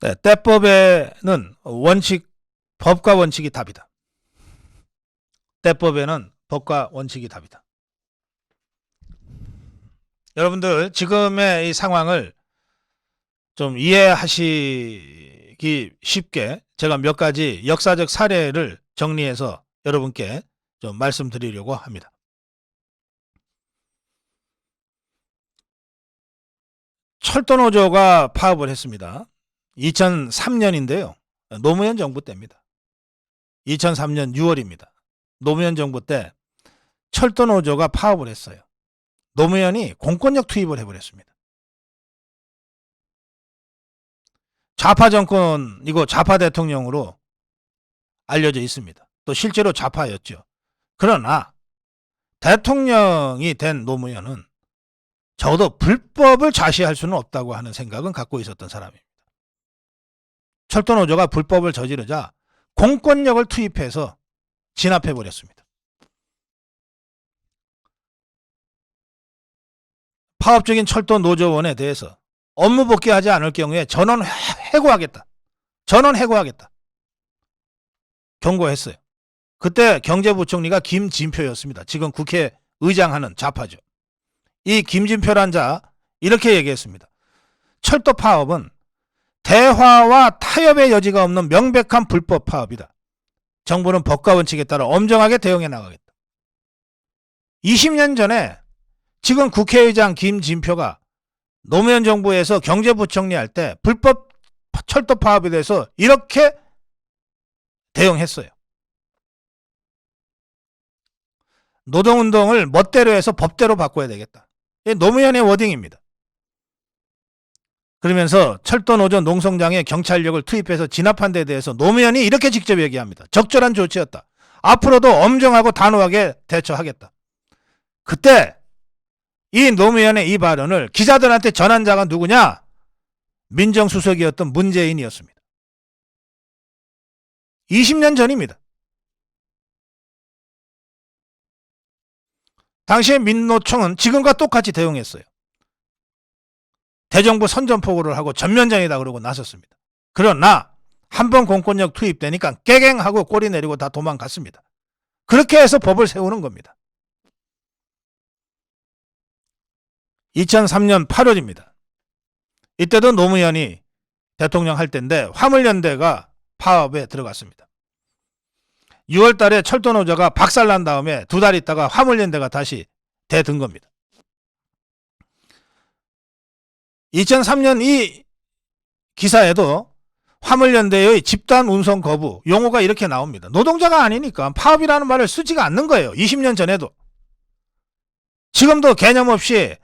네, 때법에는 법과 원칙이 답이다. 때법에는 법과 원칙이 답이다. 여러분들 지금의 이 상황을 좀 이해하시기 쉽게 제가 몇 가지 역사적 사례를 정리해서 여러분께 좀 말씀드리려고 합니다. 철도노조가 파업을 했습니다. 2003년인데요. 노무현 정부 때입니다. 2003년 6월입니다. 노무현 정부 때 철도노조가 파업을 했어요. 노무현이 공권력 투입을 해버렸습니다. 좌파 정권이고 좌파 대통령으로 알려져 있습니다. 또 실제로 좌파였죠. 그러나 대통령이 된 노무현은 적어도 불법을 좌시할 수는 없다고 하는 생각은 갖고 있었던 사람입니다. 철도노조가 불법을 저지르자 공권력을 투입해서 진압해버렸습니다. 파업적인 철도노조원에 대해서 업무 복귀하지 않을 경우에 전원 해고하겠다. 경고했어요. 그때 경제부총리가 김진표였습니다. 지금 국회의장하는 좌파죠. 이 김진표란 자 이렇게 얘기했습니다. 철도 파업은 대화와 타협의 여지가 없는 명백한 불법 파업이다. 정부는 법과 원칙에 따라 엄정하게 대응해 나가겠다. 20년 전에 지금 국회의장 김진표가 노무현 정부에서 경제부총리 할 때 불법 철도 파업에 대해서 이렇게 대응했어요. 노동운동을 멋대로 해서 법대로 바꿔야 되겠다. 이게 노무현의 워딩입니다. 그러면서 철도노조 농성장에 경찰력을 투입해서 진압한 데 대해서 노무현이 이렇게 직접 얘기합니다. 적절한 조치였다. 앞으로도 엄정하고 단호하게 대처하겠다. 그때 이 노무현의 이 발언을 기자들한테 전한 자가 누구냐? 민정수석이었던 문재인이었습니다. 20년 전입니다. 당시에 민노총은 지금과 똑같이 대응했어요. 대정부 선전포고를 하고 전면전이다 그러고 나섰습니다. 그러나 한번 공권력 투입되니까 깨갱하고 꼬리 내리고 다 도망갔습니다. 그렇게 해서 법을 세우는 겁니다. 2003년 8월입니다. 이때도 노무현이 대통령 할 때인데 화물연대가 파업에 들어갔습니다. 6월 달에 철도노조가 박살난 다음에 두 달 있다가 화물연대가 다시 대든 겁니다. 2003년 이 기사에도 화물연대의 집단 운송 거부 용어가 이렇게 나옵니다. 노동자가 아니니까 파업이라는 말을 쓰지가 않는 거예요. 20년 전에도. 지금도 개념 없이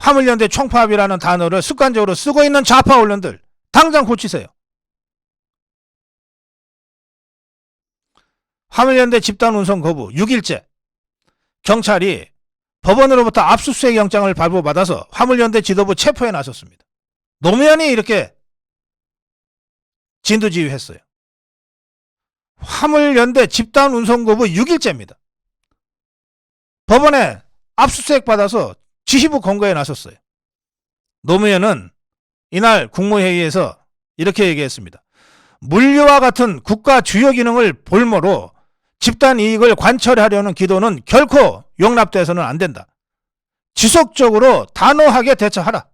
화물연대 총파업이라는 단어를 습관적으로 쓰고 있는 좌파 언론들 당장 고치세요. 화물연대 집단 운송 거부 6일째 경찰이 법원으로부터 압수수색 영장을 발부받아서 화물연대 지도부 체포에 나섰습니다. 노무현이 이렇게 진두지휘했어요. 화물연대 집단 운송 거부 6일째입니다. 법원에 압수수색 받아서 지시부 검거에 나섰어요. 노무현은 이날 국무회의에서 이렇게 얘기했습니다. 물류와 같은 국가 주요 기능을 볼모로 집단 이익을 관철하려는 기도는 결코 용납돼서는 안 된다. 지속적으로 단호하게 대처하라.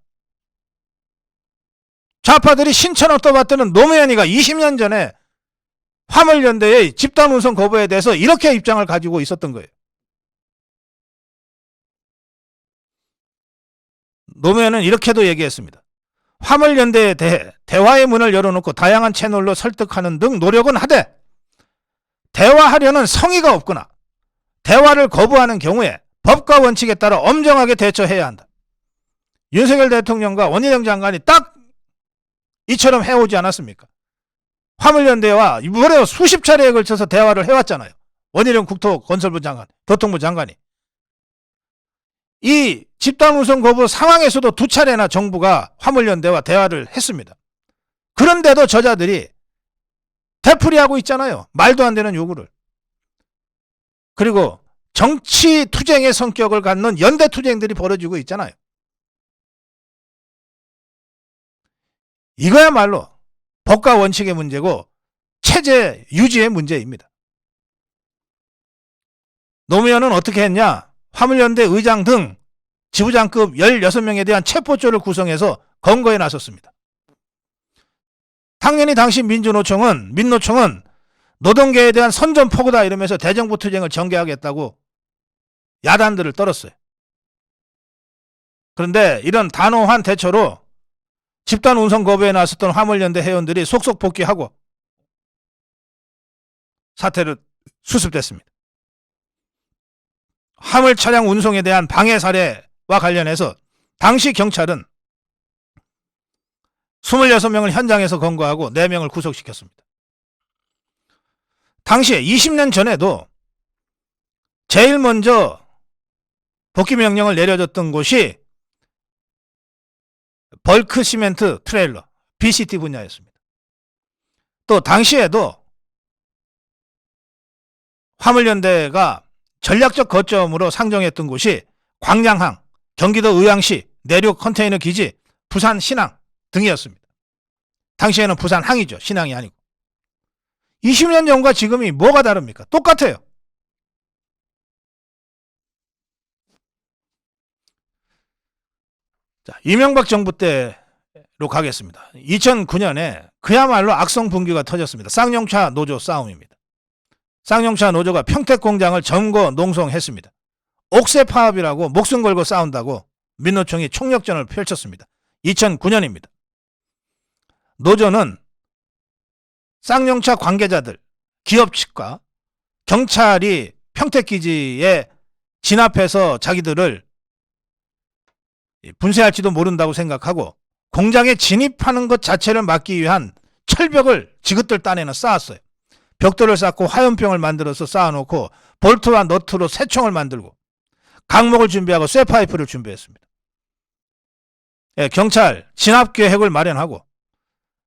좌파들이 신천을 떠받드는 노무현이가 20년 전에 화물연대의 집단 운송 거부에 대해서 이렇게 입장을 가지고 있었던 거예요. 노무현은 이렇게도 얘기했습니다. 화물연대에 대해 대화의 문을 열어놓고 다양한 채널로 설득하는 등 노력은 하되 대화하려는 성의가 없거나 대화를 거부하는 경우에 법과 원칙에 따라 엄정하게 대처해야 한다. 윤석열 대통령과 원희룡 장관이 딱 이처럼 해오지 않았습니까? 화물연대와 무려 수십 차례에 걸쳐서 대화를 해왔잖아요. 원희룡 국토건설부 장관, 교통부 장관이. 이 집단운송 거부 상황에서도 두 차례나 정부가 화물연대와 대화를 했습니다. 그런데도 저자들이 되풀이하고 있잖아요. 말도 안 되는 요구를. 그리고 정치 투쟁의 성격을 갖는 연대 투쟁들이 벌어지고 있잖아요. 이거야말로 법과 원칙의 문제고 체제 유지의 문제입니다. 노무현은 어떻게 했냐? 화물연대 의장 등 지부장급 16명에 대한 체포조를 구성해서 검거에 나섰습니다. 당연히 당시 민노총은 노동계에 대한 선전포고다 이러면서 대정부 투쟁을 전개하겠다고 야단들을 떨었어요. 그런데 이런 단호한 대처로 집단 운송 거부에 나섰던 화물연대 회원들이 속속 복귀하고 사태를 수습됐습니다. 화물 차량 운송에 대한 방해 사례와 관련해서 당시 경찰은 26명을 현장에서 검거하고 4명을 구속시켰습니다. 당시에 20년 전에도 제일 먼저 복귀 명령을 내려줬던 곳이 벌크 시멘트 트레일러 BCT 분야였습니다. 또 당시에도 화물연대가 전략적 거점으로 상정했던 곳이 광양항, 경기도 의왕시 내륙 컨테이너 기지, 부산 신항 등이었습니다. 당시에는 부산항이죠. 신항이 아니고. 20년 전과 지금이 뭐가 다릅니까? 똑같아요. 자, 이명박 정부 때로 가겠습니다. 2009년에 그야말로 악성 분규가 터졌습니다. 쌍용차 노조 싸움입니다. 쌍용차 노조가 평택공장을 점거 농성했습니다. 옥새 파업이라고 목숨 걸고 싸운다고 민노총이 총력전을 펼쳤습니다. 2009년입니다. 노조는 쌍용차 관계자들, 기업 측과 경찰이 평택기지에 진압해서 자기들을 분쇄할지도 모른다고 생각하고 공장에 진입하는 것 자체를 막기 위한 철벽을 지긋들 딴에는 쌓았어요. 벽돌을 쌓고 화염병을 만들어서 쌓아놓고 볼트와 너트로 새총을 만들고 강목을 준비하고 쇠파이프를 준비했습니다. 예, 경찰 진압 계획을 마련하고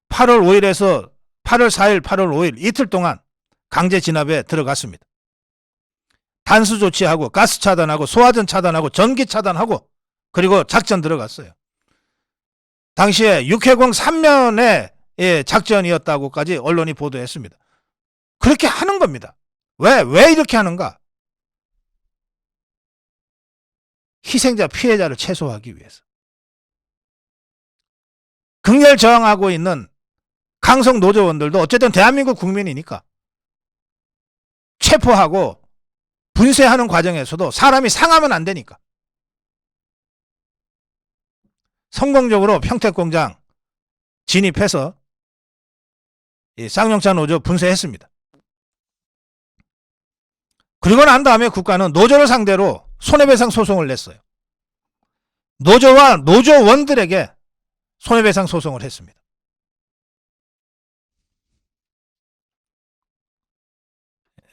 8월 5일에서 8월 4일, 8월 5일 이틀 동안 강제 진압에 들어갔습니다. 단수 조치하고 가스 차단하고 소화전 차단하고 전기 차단하고 그리고 작전 들어갔어요. 당시에 육해공 3면의 작전이었다고까지 언론이 보도했습니다. 그렇게 하는 겁니다. 왜 이렇게 하는가? 희생자, 피해자를 최소화하기 위해서. 극렬 저항하고 있는 강성 노조원들도 어쨌든 대한민국 국민이니까 체포하고 분쇄하는 과정에서도 사람이 상하면 안 되니까 성공적으로 평택공장 진입해서 쌍용차 노조 분쇄했습니다. 그리고 난 다음에 국가는 노조를 상대로 손해배상 소송을 냈어요. 노조와 노조원들에게 손해배상 소송을 했습니다.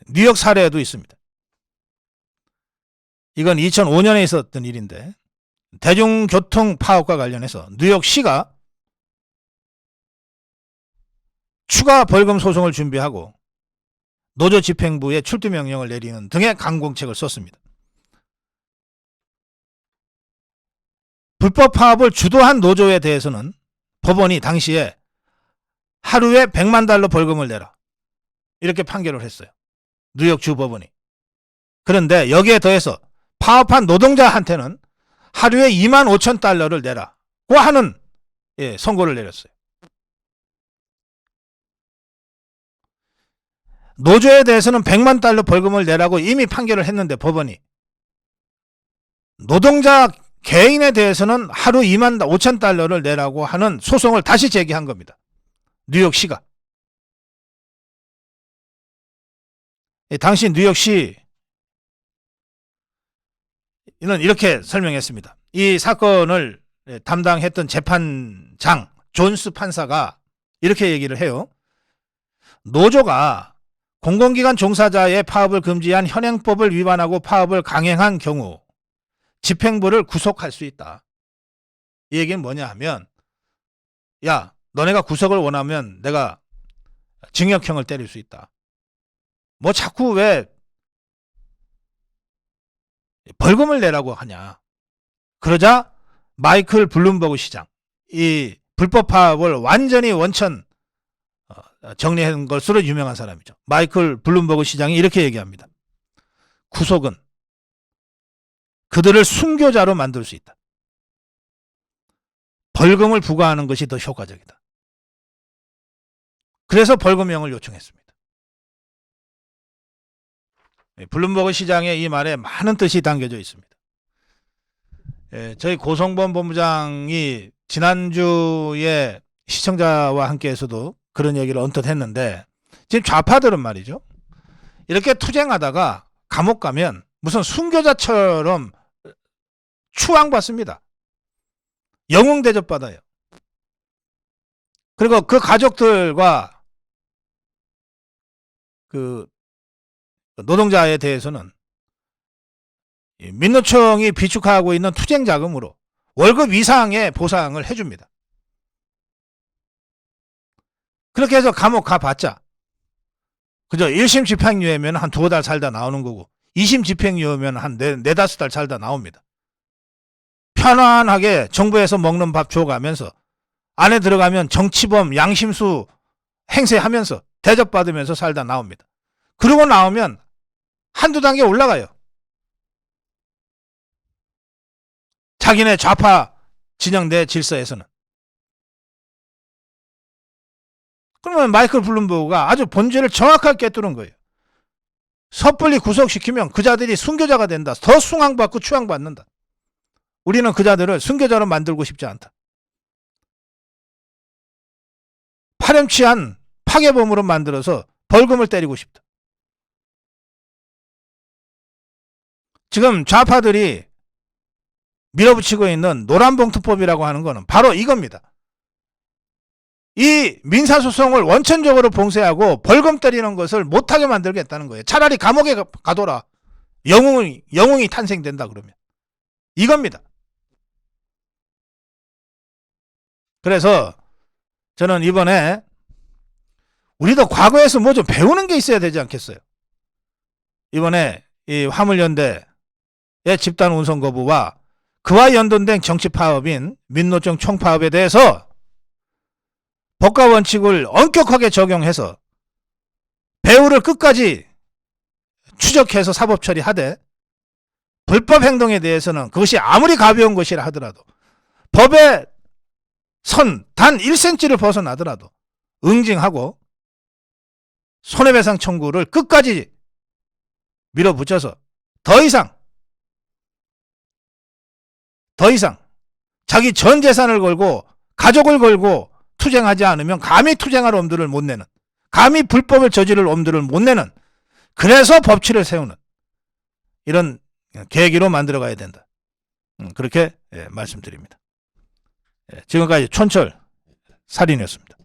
뉴욕 사례도 있습니다. 이건 2005년에 있었던 일인데 대중교통 파업과 관련해서 뉴욕시가 추가 벌금 소송을 준비하고 노조 집행부에 출두 명령을 내리는 등의 강공책을 썼습니다. 불법 파업을 주도한 노조에 대해서는 법원이 당시에 하루에 100만 달러 벌금을 내라 이렇게 판결을 했어요. 뉴욕 주 법원이. 그런데 여기에 더해서 파업한 노동자한테는 하루에 2만 5천 달러를 내라고 하는 선고를 내렸어요. 노조에 대해서는 100만 달러 벌금을 내라고 이미 판결을 했는데 법원이 노동자 개인에 대해서는 하루 2만 5천 달러를 내라고 하는 소송을 다시 제기한 겁니다. 뉴욕시가. 당시 뉴욕시 이는 이렇게 설명했습니다. 이 사건을 담당했던 재판장 존스 판사가 이렇게 얘기를 해요. 노조가 공공기관 종사자의 파업을 금지한 현행법을 위반하고 파업을 강행한 경우 집행부를 구속할 수 있다. 이 얘기는 뭐냐 하면 야, 너네가 구속을 원하면 내가 징역형을 때릴 수 있다. 뭐 자꾸 왜 벌금을 내라고 하냐. 그러자 마이클 블룸버그 시장 이 불법 파업을 완전히 원천 정리한 것으로 유명한 사람이죠. 마이클 블룸버그 시장이 이렇게 얘기합니다. 구속은 그들을 순교자로 만들 수 있다. 벌금을 부과하는 것이 더 효과적이다. 그래서 벌금형을 요청했습니다. 블룸버그 시장의 이 말에 많은 뜻이 담겨져 있습니다. 저희 고성범 본부장이 지난주에 시청자와 함께해서도 그런 얘기를 언뜻 했는데, 지금 좌파들은 말이죠, 이렇게 투쟁하다가 감옥 가면 무슨 순교자처럼 추앙받습니다. 영웅 대접받아요. 그리고 그 가족들과 그 노동자에 대해서는 민노총이 비축하고 있는 투쟁 자금으로 월급 이상의 보상을 해줍니다. 그렇게 해서 감옥 가봤자 그저 1심 집행유예면 한 2달 살다 나오는 거고, 2심 집행유예면 한 4-5달 살다 나옵니다. 편안하게 정부에서 먹는 밥 줘가면서 안에 들어가면 정치범 양심수 행세하면서 대접받으면서 살다 나옵니다. 그러고 나오면 한두 단계 올라가요. 자기네 좌파 진영 내 질서에서는. 그러면 마이클 블룸버그가 아주 본질을 정확하게 꿰뚫은 거예요. 섣불리 구속시키면 그 자들이 순교자가 된다. 더 숭앙받고 추앙받는다. 우리는 그 자들을 순교자로 만들고 싶지 않다. 파렴치한 파괴범으로 만들어서 벌금을 때리고 싶다. 지금 좌파들이 밀어붙이고 있는 노란봉투법이라고 하는 거는 바로 이겁니다. 이 민사소송을 원천적으로 봉쇄하고 벌금 때리는 것을 못하게 만들겠다는 거예요. 차라리 감옥에 가둬라. 영웅이 탄생된다 그러면. 이겁니다. 그래서 저는 이번에 우리도 과거에서 뭐 좀 배우는 게 있어야 되지 않겠어요? 이번에 이 화물연대의 집단 운송 거부와 그와 연동된 정치 파업인 민노총 총파업에 대해서 법과 원칙을 엄격하게 적용해서 배후를 끝까지 추적해서 사법 처리하되, 불법 행동에 대해서는 그것이 아무리 가벼운 것이라 하더라도 법의 선 단 1cm를 벗어나더라도 응징하고 손해배상 청구를 끝까지 밀어붙여서 더 이상 자기 전 재산을 걸고 가족을 걸고 투쟁하지 않으면 감히 투쟁할 엄두를 못 내는, 감히 불법을 저지를 엄두를 못 내는, 그래서 법치를 세우는 이런 계기로 만들어가야 된다. 그렇게 말씀드립니다. 지금까지 촌철 살인이었습니다.